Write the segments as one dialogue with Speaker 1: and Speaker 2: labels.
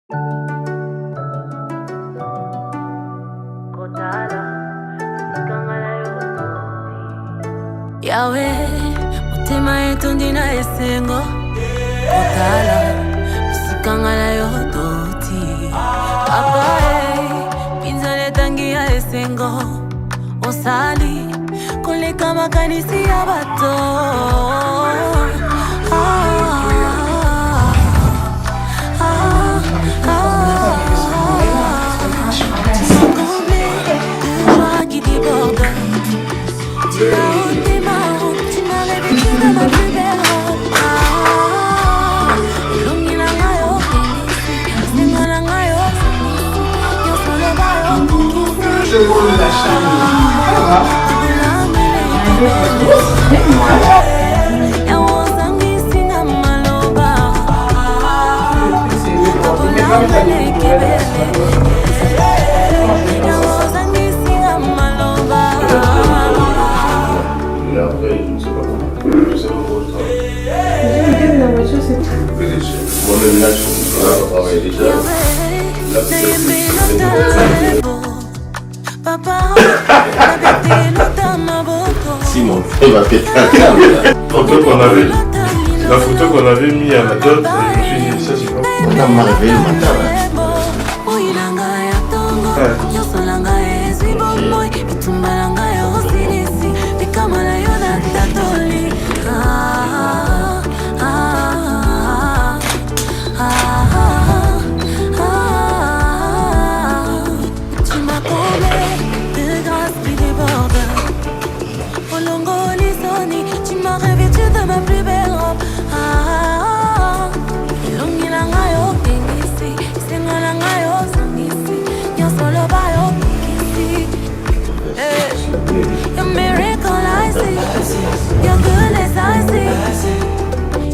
Speaker 1: Yahweh, mutima yetu ndina esengo Kotala, musikangala yodoti Papa pinzale tangi ya esengo Osali, koleka makanisi ya bato
Speaker 2: Simon, il va péter un câble. La photo qu'on avait mis à la dot, je me suis dit, ça c'est pas.
Speaker 1: On a marvé le matin.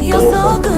Speaker 1: You're so good.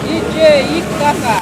Speaker 3: DJ Ikaka.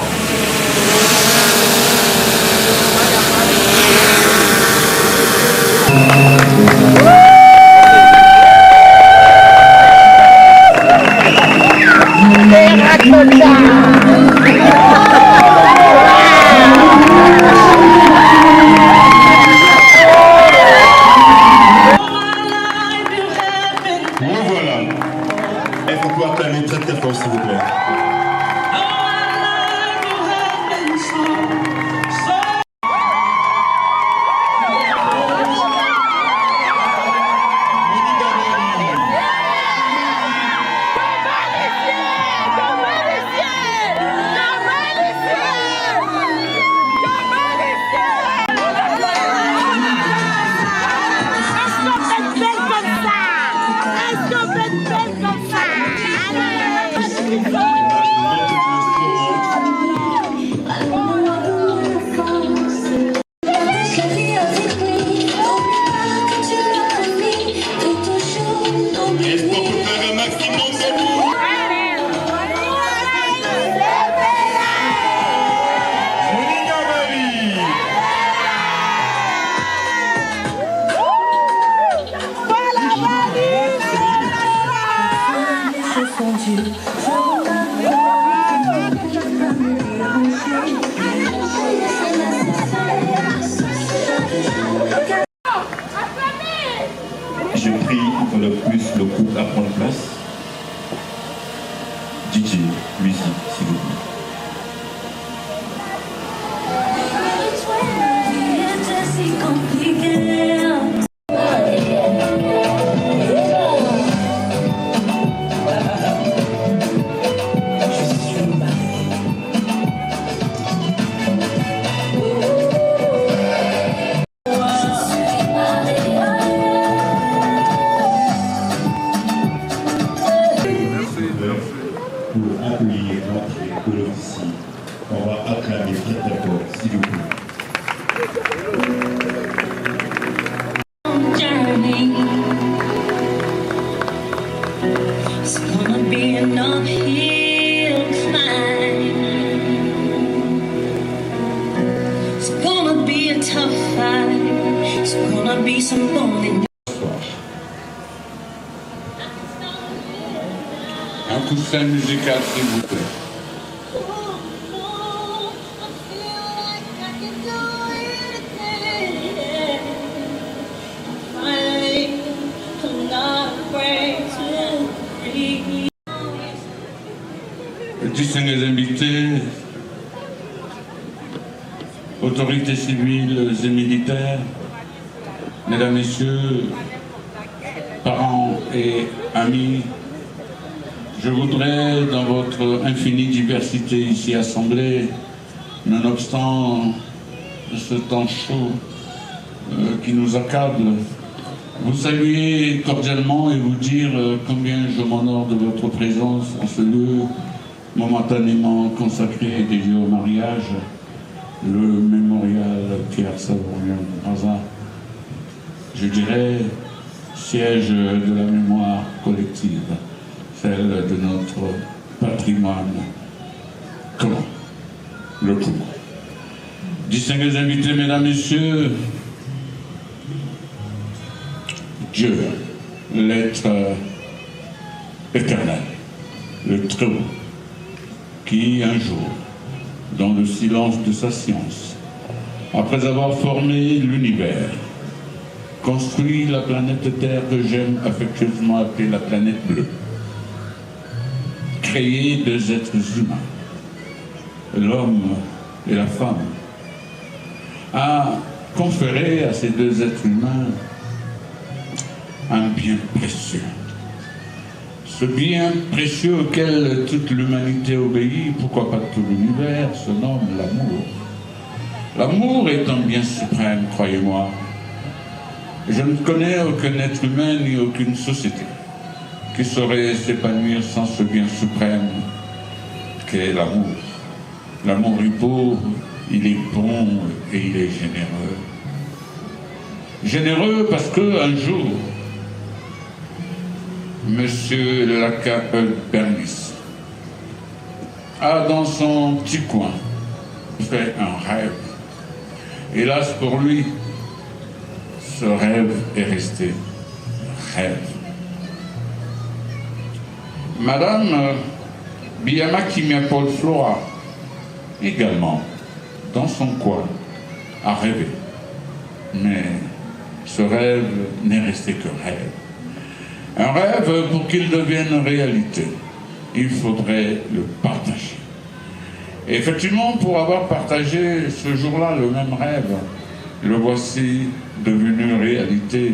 Speaker 3: de plus le couple à prendre place. DJ, Lucie, s'il vous plaît. Pour accueillir notre colonie, on va acclamer très fort, s'il vous plaît.
Speaker 4: It's gonna be an uphill climb. It's gonna be a tough fight. It's gonna be some bone.
Speaker 5: Un coussin musical, s'il vous plaît. Distingués invités, autorités civiles et militaires, mesdames, messieurs, parents et amis, je voudrais, dans votre infinie diversité ici assemblée, nonobstant ce temps chaud qui nous accable, vous saluer cordialement et vous dire combien je m'honore de votre présence en ce lieu momentanément consacré et dédié au mariage, le mémorial Pierre Savourian-Braza, je dirais siège de la mémoire collective, celle de notre patrimoine commun, le coup. Distingués invités, mesdames, messieurs, Dieu, l'être éternel, le Très-Haut, qui un jour, dans le silence de sa science, après avoir formé l'univers, construit la planète Terre que j'aime affectueusement appeler la planète bleue, créé deux êtres humains, l'homme et la femme, a conféré à ces deux êtres humains un bien précieux. Ce bien précieux auquel toute l'humanité obéit, pourquoi pas tout l'univers, se nomme l'amour. L'amour est un bien suprême, croyez-moi. Je ne connais aucun être humain ni aucune société qui saurait s'épanouir sans ce bien suprême qu'est l'amour. L'amour est beau, il est bon et il est généreux. Généreux parce qu'un jour, Monsieur Lacan-Bernis a dans son petit coin fait un rêve. Hélas pour lui, ce rêve est resté rêve. Madame Biama Kimia-Paul Flora, également, dans son coin, a rêvé. Mais ce rêve n'est resté que rêve. Un rêve, pour qu'il devienne réalité, il faudrait le partager. Et effectivement, pour avoir partagé ce jour-là le même rêve, le voici devenu réalité.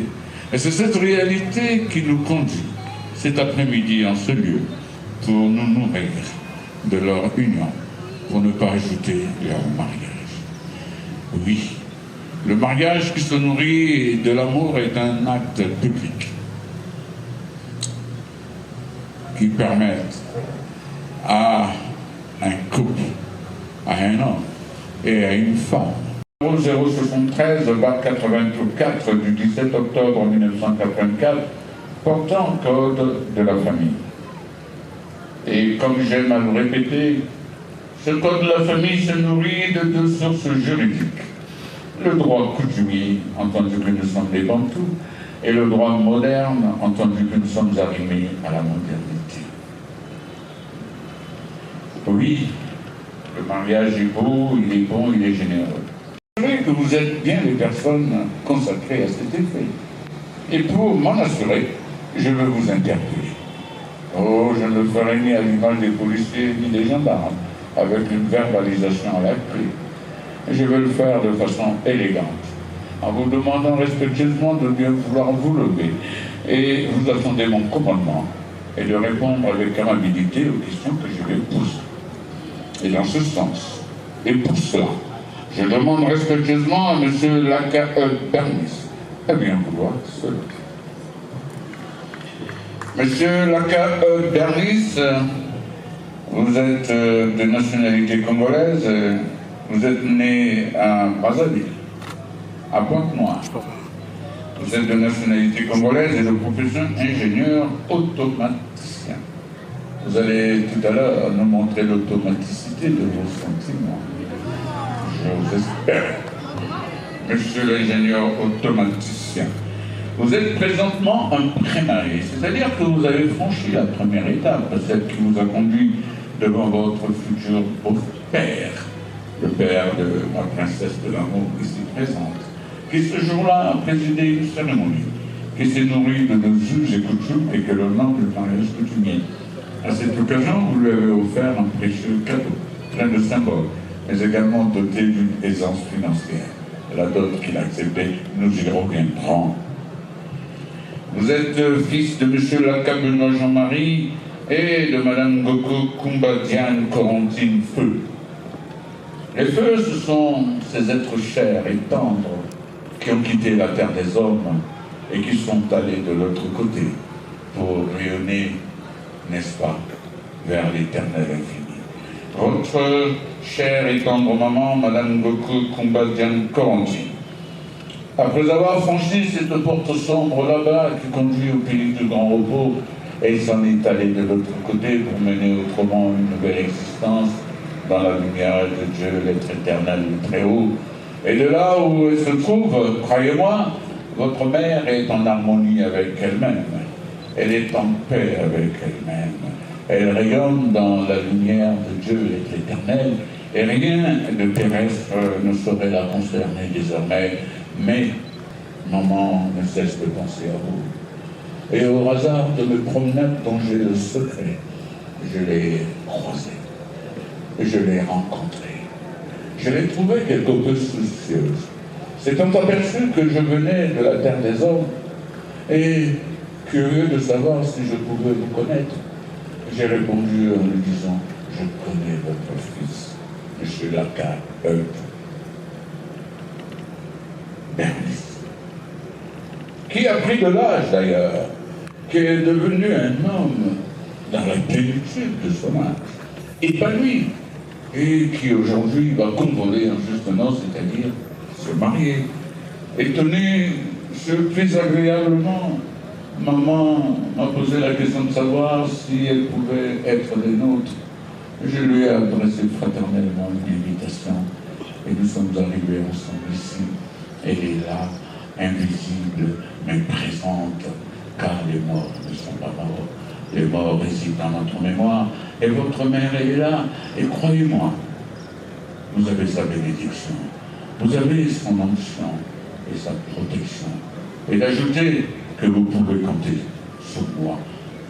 Speaker 5: Et c'est cette réalité qui nous conduit cet après-midi en ce lieu pour nous nourrir de leur union, pour ne pas ajouter leur mariage. Oui, le mariage qui se nourrit de l'amour est un acte public qui permettent à un couple, à un homme et à une femme. 0073-84 du 17 octobre 1984 portant code de la famille. Et comme j'aime à le répéter, ce code de la famille se nourrit de deux sources juridiques. Le droit coutumier, entendu que nous sommes des Bantous, et le droit moderne, entendu que nous sommes arrivés à la modernité. Oui, le mariage est beau, il est bon, il est généreux. Je sais que vous êtes bien les personnes consacrées à cet effet. Et pour m'en assurer, je veux vous interpeller. Oh, je ne le ferai ni à l'image des policiers ni des gendarmes, avec une verbalisation à la clé. Je veux le faire de façon élégante, en vous demandant respectueusement de bien vouloir vous lever, et vous attendez mon commandement, et de répondre avec amabilité aux questions que je vais poser. Et dans ce sens, et pour cela, je demande respectueusement à M. Laka-E Bernis à bien vouloir se lever. Monsieur Laka-E Bernis, vous êtes de nationalité congolaise, vous êtes né à Brazzaville, à Pointe-Noire. Vous êtes de nationalité congolaise et de profession ingénieur automaticien. Vous allez tout à l'heure nous montrer l'automaticité de vos sentiments. Je vous espère. Monsieur l'ingénieur automaticien, vous êtes présentement un pré-marié, c'est-à-dire que vous avez franchi la première étape, celle qui vous a conduit devant votre futur beau-père, le père de ma princesse de l'amour ici présente, qui ce jour-là a présidé une cérémonie, qui s'est nourrie de nos us et coutumes et que le nom du mariage coutumier. À cette occasion, vous lui avez offert un précieux cadeau, plein de symboles, mais également doté d'une aisance financière. La dot qu'il a acceptée, nous y reviendrons. Vous êtes fils de M. Laka-Benoît Jean-Marie et de Mme Goko Kumbadian Corentine Feu. Les feux, ce sont ces êtres chers et tendres qui ont quitté la terre des hommes et qui sont allés de l'autre côté pour rayonner, n'est-ce pas, vers l'éternel infini. Votre chère et tendre maman, Mme Goko Kumbadian Corentine, après avoir franchi cette porte sombre là-bas qui conduit au pays du grand repos, elle s'en est allée de l'autre côté pour mener autrement une nouvelle existence dans la lumière de Dieu, l'être éternel, le Très-Haut. Et de là où elle se trouve, croyez-moi, votre mère est en harmonie avec elle-même. Elle est en paix avec elle-même. Elle rayonne dans la lumière de Dieu, l'être éternel, et rien de terrestre ne saurait la concerner désormais. Mais maman ne cesse de penser à vous. Et au hasard de mes promenades dont j'ai le secret, je l'ai croisée. Je l'ai rencontrée. Je l'ai trouvée quelque peu soucieuse. S'étant aperçu que je venais de la terre des hommes, et curieux de savoir si je pouvais vous connaître, j'ai répondu en lui disant « Je connais votre fils, M. Laka-E Bernis, qui a pris de l'âge d'ailleurs, qui est devenu un homme dans la plénitude de son âge, épanoui, et qui aujourd'hui va convoler en juste noces, c'est-à-dire se marier. Étonné, surpris agréablement, maman m'a posé la question de savoir si elle pouvait être des nôtres. Je lui ai adressé fraternellement une invitation, et nous sommes arrivés ensemble ici. Elle est là, invisible, mais présente, car les morts ne sont pas morts. Les morts résident dans notre mémoire, et votre mère est là, et croyez-moi, vous avez sa bénédiction, vous avez son onction et sa protection. Et d'ajouter que vous pouvez compter sur moi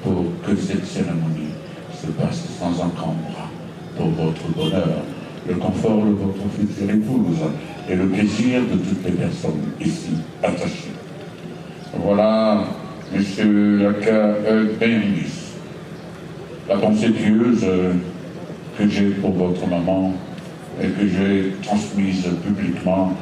Speaker 5: pour que cette cérémonie se passe sans encombre, pour votre bonheur, le confort de votre future épouse et le plaisir de toutes les personnes ici attachées. Voilà, M. Laka-E Bernis, la pensée pieuse que j'ai pour votre maman et que j'ai transmise publiquement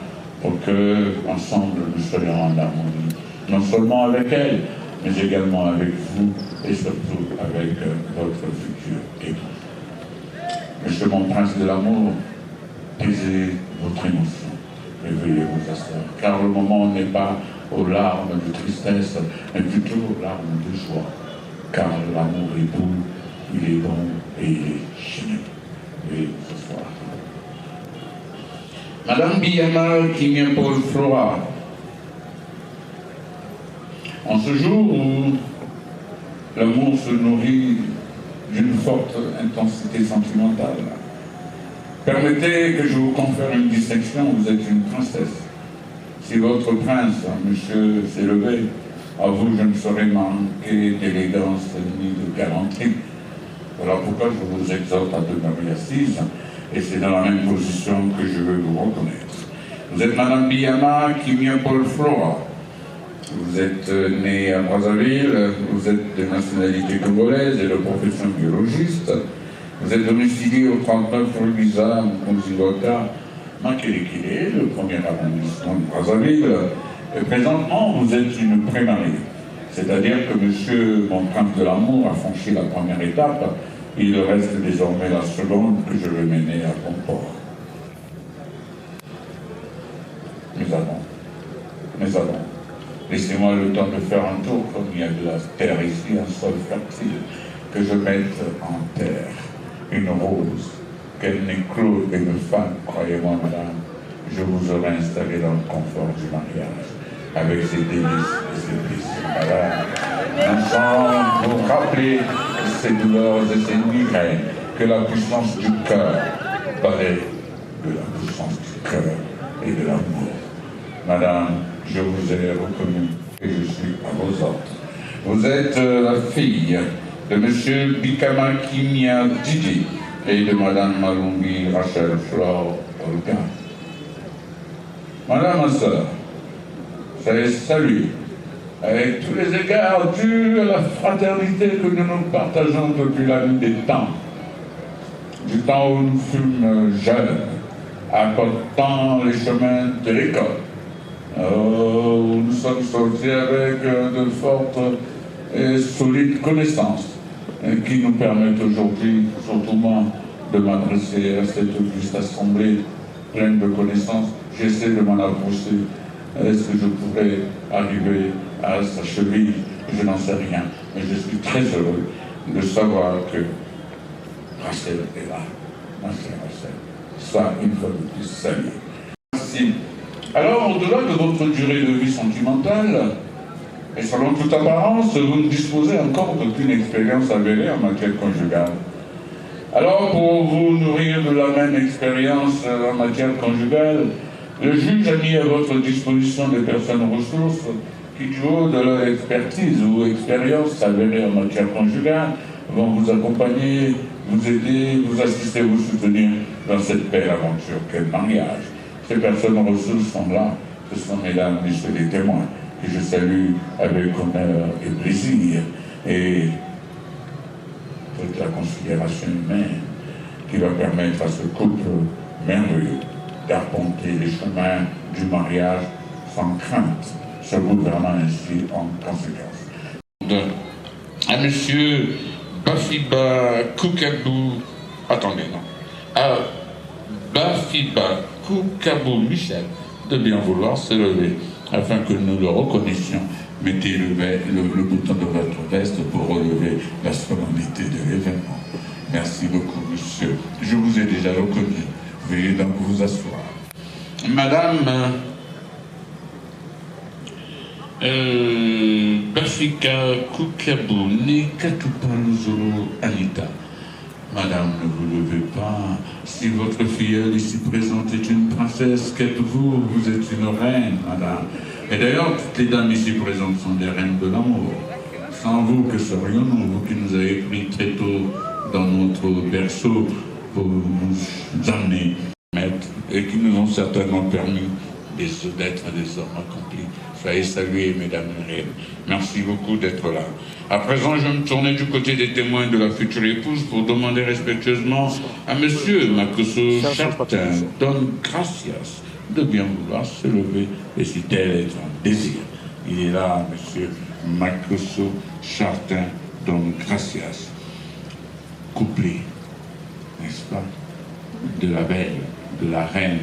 Speaker 5: pour que, ensemble, nous soyons en harmonie, non seulement avec elle, mais également avec vous et surtout avec votre futur époux. Monsieur mon prince de l'amour, taisez votre émotion, réveillez vos astres, car le moment n'est pas aux larmes de tristesse, mais plutôt aux larmes de joie, car l'amour est beau, il est bon et il est généreux. Et ce soir. Madame Biama Kimia Paul Flora, en ce jour où l'amour se nourrit d'une forte intensité sentimentale, permettez que je vous confère une distinction, vous êtes une princesse. Si votre prince, monsieur, s'est levé, À vous, je ne saurais manquer d'élégance ni de galanterie. Voilà pourquoi je vous exhorte à demeurer assise, et c'est dans la même position que je veux vous reconnaître. Vous êtes Madame Biama Kimia Paul Flora. Vous êtes née à Brazzaville, vous êtes de nationalité congolaise et de profession biologiste. Vous êtes domiciliée au 39 rue Biza, Mkonzilota, Makelekele, le premier arrondissement de Brazzaville. Et présentement, vous êtes une pré-mariée. C'est-à-dire que Monsieur mon prince de l'amour a franchi la première étape. Il reste désormais la seconde que je vais mener à bon port. Mais avant, laissez-moi le temps de faire un tour, comme il y a de la terre ici, un sol fertile, que je mette en terre une rose, qu'elle n'éclose et me femme, croyez-moi, madame, je vous aurai installé dans le confort du mariage, avec ses délices et ses plaisirs, madame. Ensemble, vous rappelez ces douleurs et ces migraines, que la puissance du cœur paraît de la puissance du cœur et de l'amour. Madame, je vous ai reconnu et je suis à vos ordres. Vous êtes la fille de M. Bikama Kimia Didi et de Mme Malumbi Rachel Flore Olga. Madame ma sœur, soyez saluée avec tous les égards dus à la fraternité que nous partageons depuis la nuit des temps, du temps où nous fûmes jeunes, apportant les chemins de l'école. Nous sommes sortis avec de fortes et solides connaissances qui nous permettent aujourd'hui, surtout moi, de m'adresser à cette auguste assemblée pleine de connaissances. J'essaie de m'en approcher. Est-ce que je pourrais arriver à sa cheville? Je n'en sais rien. Mais je suis très heureux de savoir que Rachel est là. Ma chère Rachel, soit une fois de plus saluée. Merci. Alors, au-delà de votre durée de vie sentimentale, et selon toute apparence, vous ne disposez encore d'aucune expérience avérée en matière conjugale. Alors, pour vous nourrir de la même expérience en matière conjugale, le juge a mis à votre disposition des personnes ressources qui, du haut de leur expertise ou expérience avérée en matière conjugale, vont vous accompagner, vous aider, vous assister, vous soutenir dans cette belle aventure qu'est le mariage. Ces personnes ressources sont là, ce sont mesdames, messieurs les témoins, que je salue avec honneur et plaisir, et toute la considération humaine qui va permettre à ce couple merveilleux d'arpenter les chemins du mariage sans crainte, se gouvernant ainsi en conséquence. À monsieur Bafiba Koukabou, attendez, non, à Bafiba Koukabou Michel de bien vouloir se lever afin que nous le reconnaissions. Mettez le bouton de votre veste pour relever la solennité de l'événement. Merci beaucoup, monsieur. Je vous ai déjà reconnu. Veuillez donc vous asseoir. Madame Bafika Koukabou Nekatoupanuzolo Anita. Madame, ne vous levez pas. Si votre filleule ici présente est une princesse, qu'êtes-vous? Vous êtes une reine, madame. Et d'ailleurs, toutes les dames ici présentes sont des reines de l'amour. Sans vous, que serions-nous, vous qui nous avez pris très tôt dans notre berceau pour nous amener, et qui nous ont certainement permis d'être des hommes accomplis. Soyez salués, mesdames et reines. Merci beaucoup d'être là. À présent, je vais me tourner du côté des témoins de la future épouse pour demander respectueusement à monsieur Makosso Chartin Don Gracias de bien vouloir se lever et si tel est un désir. Il est là, monsieur Makosso Chartin Don Gracias, couplé, n'est-ce pas, de la belle, de la reine,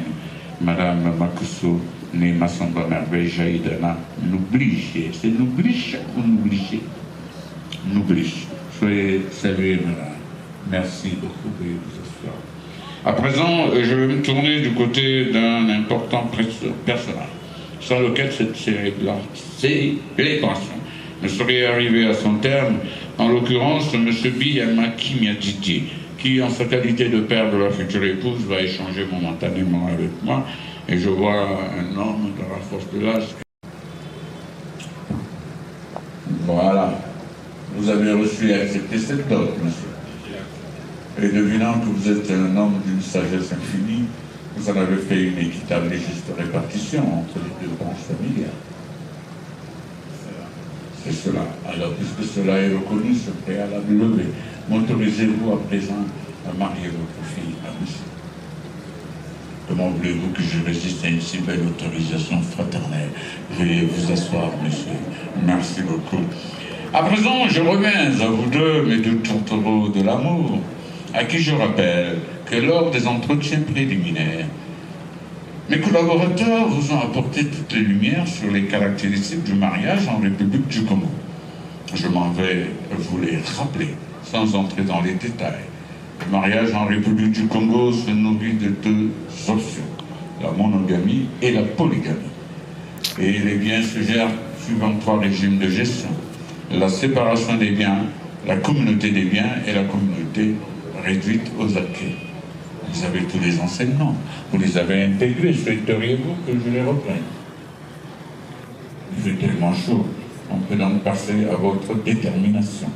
Speaker 5: madame Makosso, née Massamba Merveille Jaïdana, Noubliché. C'est Noubliché ou Noubliché? Noubliché. Soyez salués, madame. Merci beaucoup, veuillez vous asseoir. À présent, je vais me tourner du côté d'un important personnage, sans lequel cette célébration ne serait arrivée à son terme, en l'occurrence, M. Biyama Kimia Didi, qui, en sa qualité de père de la future épouse, va échanger momentanément avec moi. Et je vois un homme dans la force de l'âge. Voilà. Vous avez reçu et accepté cette dot, monsieur. Et devinant que vous êtes un homme d'une sagesse infinie, vous en avez fait une équitable et juste répartition entre les deux branches familiales. C'est cela. Alors, puisque cela est reconnu, ce préalable levé, m'autorisez-vous à présent à marier votre fille à monsieur? Comment voulez-vous que je résiste à une si belle autorisation fraternelle? Veuillez vous asseoir, monsieur. Merci beaucoup. À présent, je reviens à vous deux, mes deux tourtereaux de l'amour, à qui je rappelle que lors des entretiens préliminaires, mes collaborateurs vous ont apporté toutes les lumières sur les caractéristiques du mariage en République du Congo. Je m'en vais vous les rappeler, sans entrer dans les détails. Le mariage en République du Congo se nourrit de deux options, la monogamie et la polygamie. Et les biens se gèrent suivant trois régimes de gestion. La séparation des biens, la communauté des biens et la communauté réduite aux acquis. Vous avez tous les enseignements, vous les avez intégrés, souhaiteriez-vous que je les reprenne? Il fait tellement chaud, on peut donc passer à votre détermination.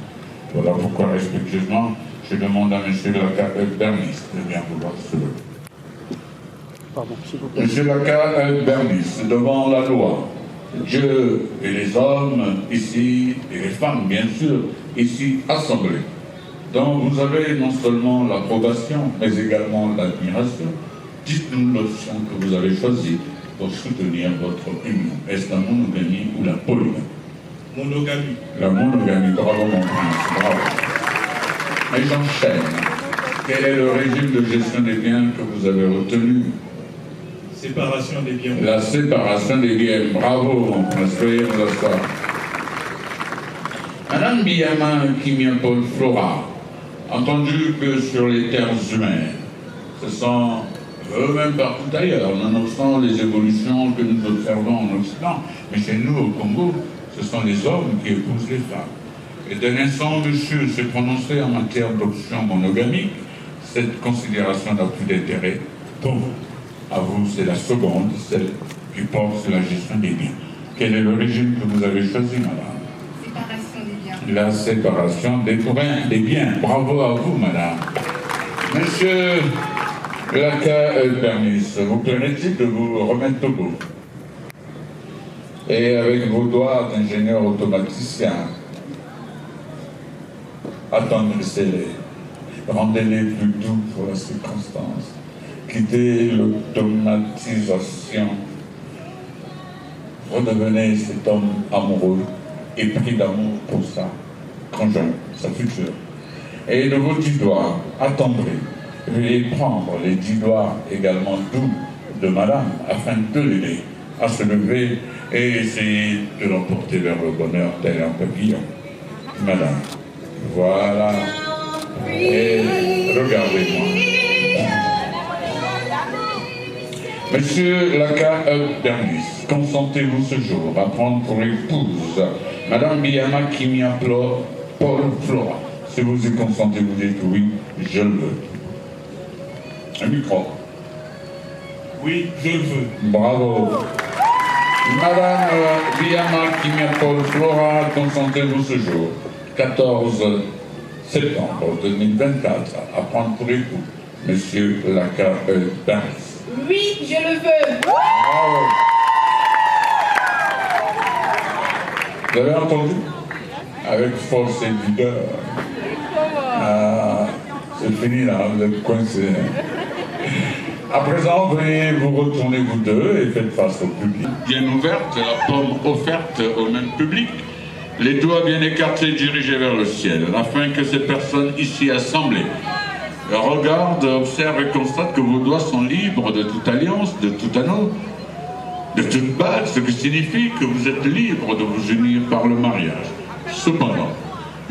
Speaker 5: Voilà pourquoi respectueusement, je demande à M. Laka Bernis de bien vouloir se lever.
Speaker 6: Pardon, s'il vous plaît.
Speaker 5: M. Laka Bernis, devant la loi, Dieu et les hommes ici, et les femmes bien sûr, ici assemblés, dont vous avez non seulement l'approbation, mais également l'admiration, dites-nous l'option que vous avez choisie pour soutenir votre union. Est-ce la monogamie ou la polygamie?
Speaker 3: Monogamie.
Speaker 5: La monogamie, bravo mon prince, bravo. Mais j'enchaîne. Quel est le régime de gestion des biens que vous avez retenu?
Speaker 3: Séparation des biens.
Speaker 5: La séparation des biens, bravo mon prince, veuillez vous asseoir. Madame Biama Kimia-Paul Flora, entendu que sur les terres humaines, ce sont eux-mêmes partout ailleurs, nonobstant les évolutions que nous observons en Occident, mais chez nous au Congo, ce sont les hommes qui épousent les femmes. Et d'un instant, monsieur s'est prononcé en matière d'option monogamique, cette considération n'a plus d'intérêt pour vous. À vous, c'est la seconde, celle qui porte sur la gestion des biens. Quel est le régime que vous avez choisi, madame?
Speaker 7: Séparation des biens.
Speaker 5: La séparation des biens. Bravo à vous, madame. Monsieur Laka Bernis, vous plaît-il de vous remettre au bout? Et avec vos doigts d'ingénieur automaticien, attendrissez-les, rendez-les plus doux pour la circonstance, quittez l'automatisation, redevenez cet homme amoureux, épris d'amour pour sa conjointe, sa future. Et de vos 10 doigts, attendrez, veuillez prendre les 10 doigts également doux de madame, afin de l'aider à se lever et essayer de l'emporter vers le bonheur tel un papillon. Madame, voilà. Et regardez-moi. Monsieur Laka Bernis, consentez-vous ce jour à prendre pour épouse Madame Biama Kimia Paul Flora? Si vous y consentez, vous dites oui, je le veux. Un micro.
Speaker 3: Oui, je le veux.
Speaker 5: Bravo. Madame Biama Kimia Paul Flora, consentez-vous ce jour, 14 septembre 2024, à prendre pour époux Monsieur Laka Bernis?
Speaker 7: Oui, je le veux.
Speaker 5: Bravo. Vous avez entendu? Avec force et vigueur. C'est fini là, vous êtes coincés. À présent, veuillez vous retourner vous deux et faites face au public. Bien ouverte, la paume offerte au même public, les doigts bien écartés dirigés vers le ciel, afin que ces personnes ici assemblées regardent, observent et constatent que vos doigts sont libres de toute alliance, de tout anneau, de toute bague, ce qui signifie que vous êtes libres de vous unir par le mariage. Cependant,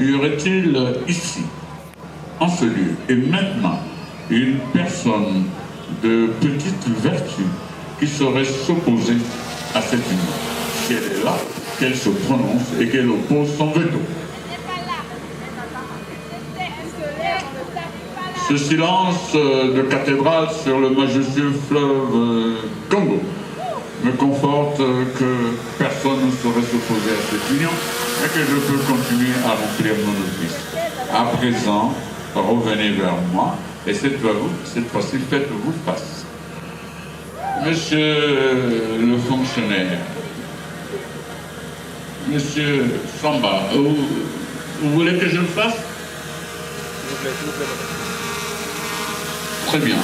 Speaker 5: y aurait-il ici, en ce lieu, et maintenant, une personne de petite vertu qui saurait s'opposer à cette union? Si elle est là, qu'elle se prononce et qu'elle oppose son veto. Ce silence de cathédrale sur le majestueux fleuve Congo me conforte que personne ne saurait s'opposer à cette union, et que je peux continuer à remplir mon office. À présent, revenez vers moi et cette fois-ci, faites-vous face. Monsieur le fonctionnaire, Monsieur Samba, vous voulez que je le fasse? S'il vous plaît. Très bien.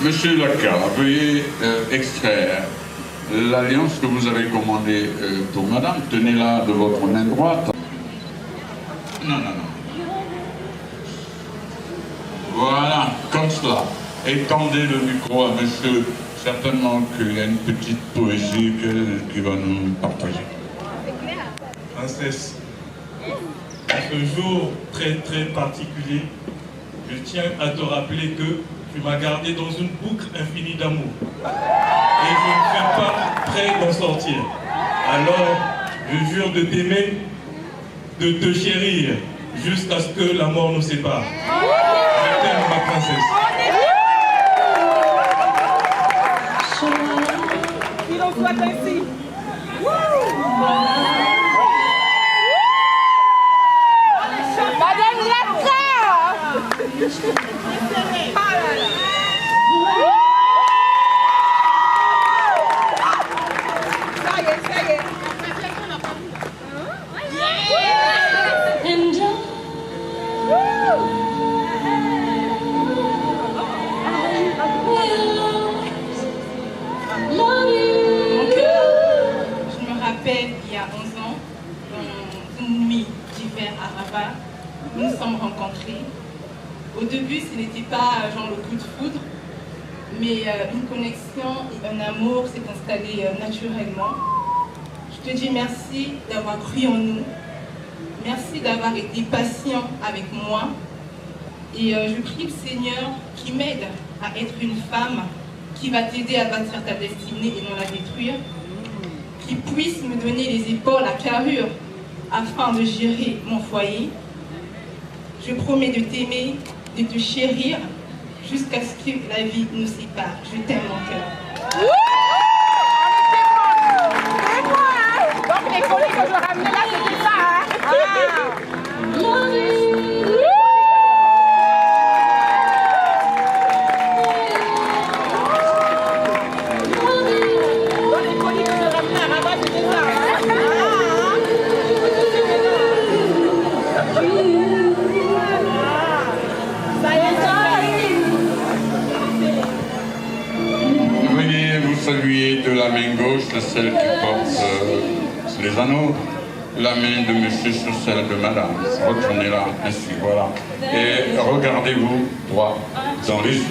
Speaker 5: Monsieur Laka, veuillez extraire l'alliance que vous avez commandée pour madame. Tenez-la de votre main droite. Non. Voilà, comme cela. Étendez le micro à monsieur. Certainement qu'il y a une petite poésie qu'il va nous partager.
Speaker 8: Princesse, à ce jour très très particulier, je tiens à te rappeler que tu m'as gardé dans une boucle infinie d'amour. Et je ne suis pas prêt d'en sortir. Alors, je jure de t'aimer, de te chérir, jusqu'à ce que la mort nous sépare. Je t'aime, ma princesse.
Speaker 7: Qu'il en soit ainsi. Madame Laka! Ça y est. Il y a 11 ans, dans une nuit d'hiver à Rabat, nous nous sommes rencontrés. Au début, ce n'était pas genre le coup de foudre, mais une connexion et un amour s'est installé naturellement. Je te dis merci d'avoir cru en nous, merci d'avoir été patient avec moi, et je prie le Seigneur qui m'aide à être une femme qui va t'aider à bâtir ta destinée et non la détruire, qui puisse me donner les épaules, la carrure, afin de gérer mon foyer. Je promets de t'aimer, de te chérir, jusqu'à ce que la vie nous sépare. Je t'aime, mon cœur.
Speaker 9: Donc les colis que je ramenais là, c'était ça,
Speaker 5: Saluer de la main gauche celle qui porte les anneaux, la main de monsieur sur celle de madame. Retournez-la ainsi, voilà. Et regardez-vous droit dans les yeux.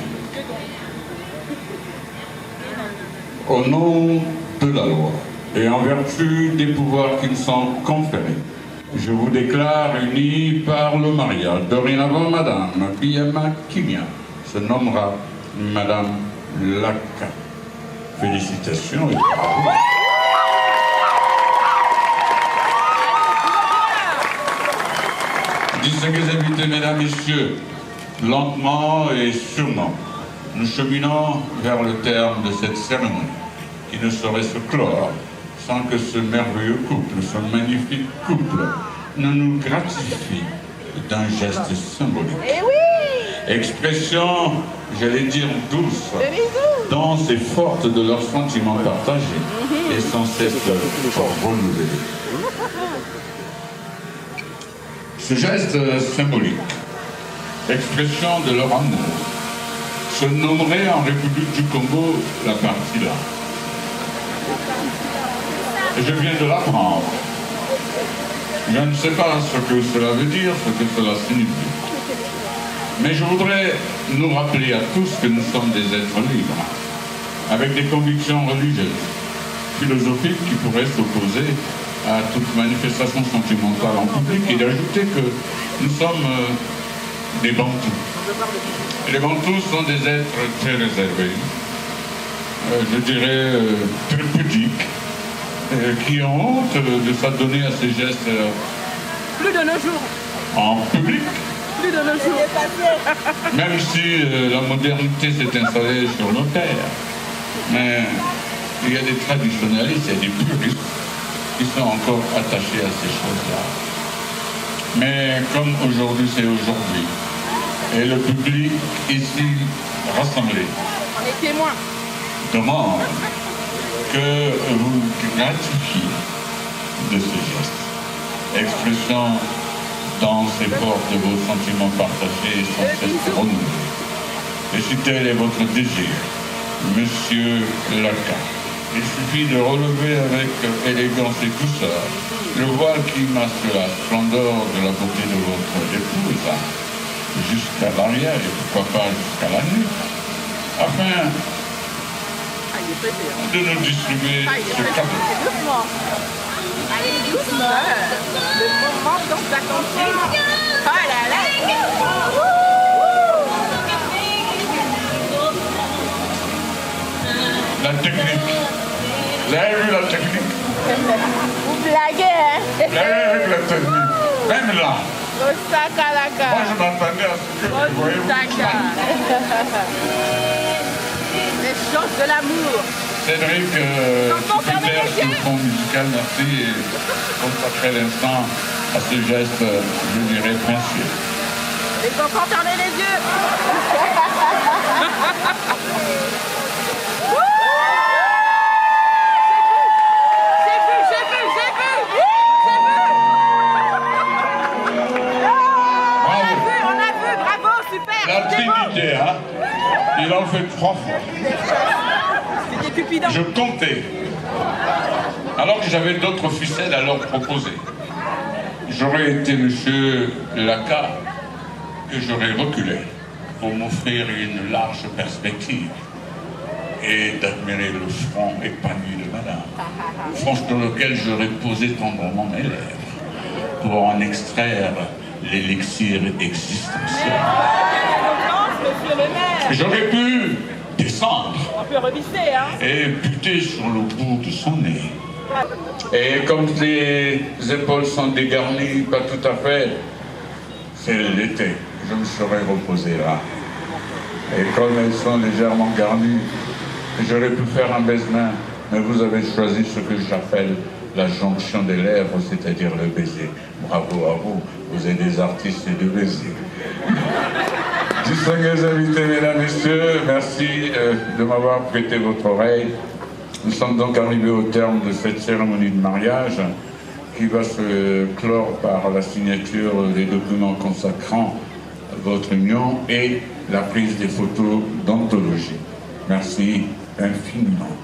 Speaker 5: Au nom de la loi et en vertu des pouvoirs qui me sont conférés, je vous déclare unis par le mariage. Dorénavant, madame Biama Kimia se nommera madame Laka. Félicitations et bravo. Distingués invités, mesdames, messieurs, lentement et sûrement, nous cheminons vers le terme de cette cérémonie qui ne saurait se clore sans que ce merveilleux couple, ce magnifique couple, ne nous gratifie d'un geste symbolique. Expression, j'allais dire douce, dense et forte de leurs sentiments partagés et sans cesse renouvelés. Ce geste symbolique, expression de leur amour, se nommerait en République du Congo la partie là. Et je viens de l'apprendre. Je ne sais pas ce que cela veut dire, ce que cela signifie. Mais je voudrais nous rappeler à tous que nous sommes des êtres libres, avec des convictions religieuses, philosophiques qui pourraient s'opposer à toute manifestation sentimentale en public, et d'ajouter que nous sommes des Bantous. Et les Bantous sont des êtres très réservés, je dirais très pudiques, qui ont honte de s'adonner à ces gestes
Speaker 9: plus de nos jours.
Speaker 5: En public.
Speaker 9: Plus de nos jours.
Speaker 5: Même si la modernité s'est installée sur nos terres. Mais Il y a des traditionnalistes, il y a des puristes qui sont encore attachés à ces choses-là. Mais comme aujourd'hui, c'est aujourd'hui, et le public ici rassemblé
Speaker 9: On est témoins.
Speaker 5: demande que vous gratifiez de ce geste, expression dans ces portes de vos sentiments partagés sans cesse renouvelés. Et si tel est votre désir, Monsieur Laka, il suffit de relever avec élégance et douceur le voile qui masque la splendeur de la beauté de votre épouse jusqu'à l'arrière et pourquoi pas jusqu'à la nuque, afin de nous distribuer ce cadeau.
Speaker 9: Doucement. Allez, doucement. Le moment donc d'accomplir. Oh là là.
Speaker 5: La technique. Vous avez vu la technique?
Speaker 9: Vous blaguez, hein?
Speaker 5: Vous avez vu la technique? Même là.
Speaker 9: Osakalaka.
Speaker 5: Moi, je m'attendais à ce que vous voyez.
Speaker 9: Les choses de l'amour.
Speaker 5: Cédric, super sur le fond musical, merci. Et consacrer l'instant à ce geste, je dirais, précieux.
Speaker 9: Les enfants, fermez les yeux.
Speaker 5: La Trinité, hein? Il en fait 3 fois.
Speaker 9: C'était Cupidon.
Speaker 5: Je comptais. Alors que j'avais d'autres ficelles à leur proposer. J'aurais été Monsieur Laka, que j'aurais reculé pour m'offrir une large perspective et d'admirer le front épanoui de madame, front sur lequel j'aurais posé tendrement mes lèvres pour en extraire l'élixir existentiel. J'aurais pu descendre et buter sur le bout de son nez. Et comme les épaules sont dégarnies, pas tout à fait, c'est l'été, je me serais reposé là. Et comme elles sont légèrement garnies, j'aurais pu faire un baise-main, mais vous avez choisi ce que j'appelle la jonction des lèvres, c'est-à-dire le baiser. Bravo à vous, vous êtes des artistes de baiser. Distingués invités, mesdames, messieurs, merci de m'avoir prêté votre oreille. Nous sommes donc arrivés au terme de cette cérémonie de mariage qui va se clore par la signature des documents consacrant votre union et la prise des photos d'anthologie. Merci infiniment.